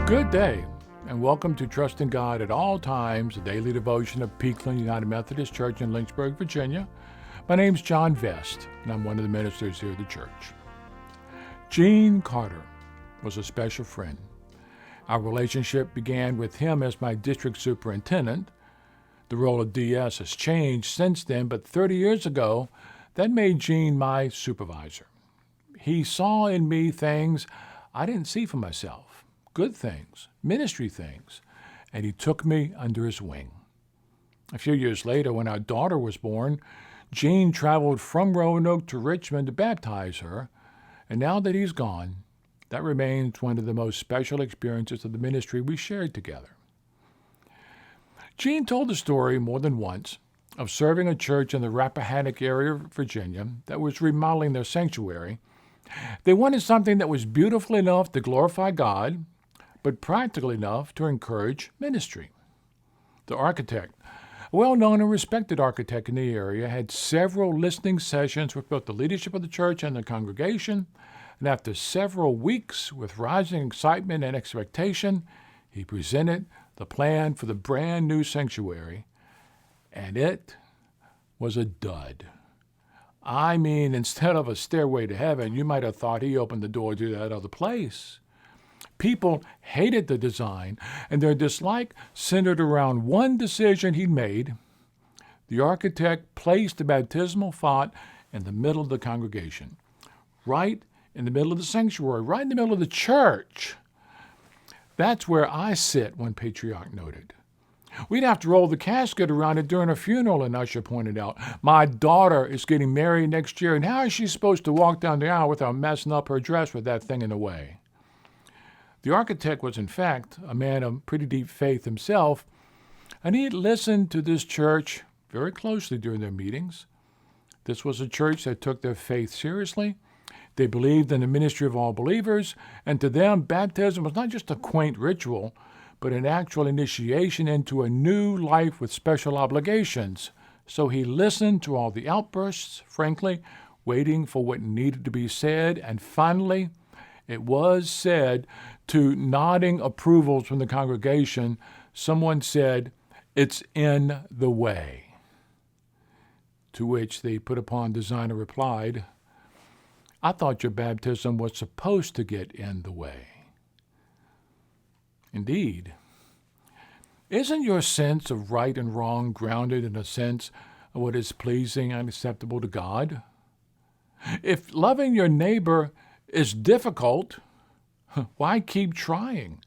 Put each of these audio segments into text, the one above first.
Good day, and welcome to Trusting God at All Times, a daily devotion of Peakland United Methodist Church in Lynchburg, Virginia. My name's John Vest, and I'm one of the ministers here at the church. Gene Carter was a special friend. Our relationship began with him as my district superintendent. The role of DS has changed since then, but 30 years ago, that made Gene my supervisor. He saw in me things I didn't see for myself. Good things, ministry things, and he took me under his wing. A few years later, when our daughter was born, Gene traveled from Roanoke to Richmond to baptize her, and now that he's gone, that remains one of the most special experiences of the ministry we shared together. Gene told the story more than once of serving a church in the Rappahannock area of Virginia that was remodeling their sanctuary. They wanted something that was beautiful enough to glorify God, but practical enough to encourage ministry. The architect, a well-known and respected architect in the area, had several listening sessions with both the leadership of the church and the congregation, and after several weeks with rising excitement and expectation, he presented the plan for the brand new sanctuary, and it was a dud. I mean, instead of a stairway to heaven, you might have thought he opened the door to that other place. People hated the design, and their dislike centered around one decision he'd made. The architect placed the baptismal font in the middle of the congregation, right in the middle of the sanctuary, right in the middle of the church. That's where I sit, one patriarch noted. We'd have to roll the casket around it during a funeral, an usher pointed out. My daughter is getting married next year, and how is she supposed to walk down the aisle without messing up her dress with that thing in the way? The architect was, in fact, a man of pretty deep faith himself, and he had listened to this church very closely during their meetings. This was a church that took their faith seriously. They believed in the ministry of all believers, and to them, baptism was not just a quaint ritual, but an actual initiation into a new life with special obligations. So he listened to all the outbursts, frankly, waiting for what needed to be said, and finally, it was said, to nodding approvals from the congregation, someone said, "It's in the way." To which the put-upon designer replied, "I thought your baptism was supposed to get in the way." Indeed. Isn't your sense of right and wrong grounded in a sense of what is pleasing and acceptable to God? If loving your neighbor is difficult, why keep trying?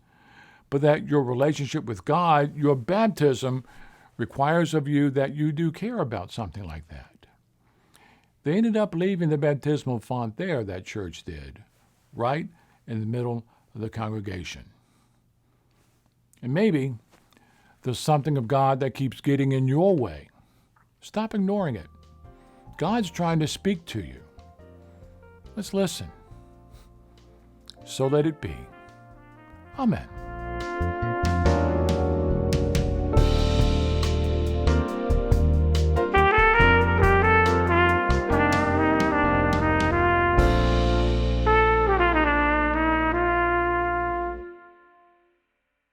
But that your relationship with God, your baptism, requires of you that you do care about something like that. They ended up leaving the baptismal font there, that church did, right in the middle of the congregation. And maybe there's something of God that keeps getting in your way. Stop ignoring it. God's trying to speak to you. Let's listen. So let it be. Amen.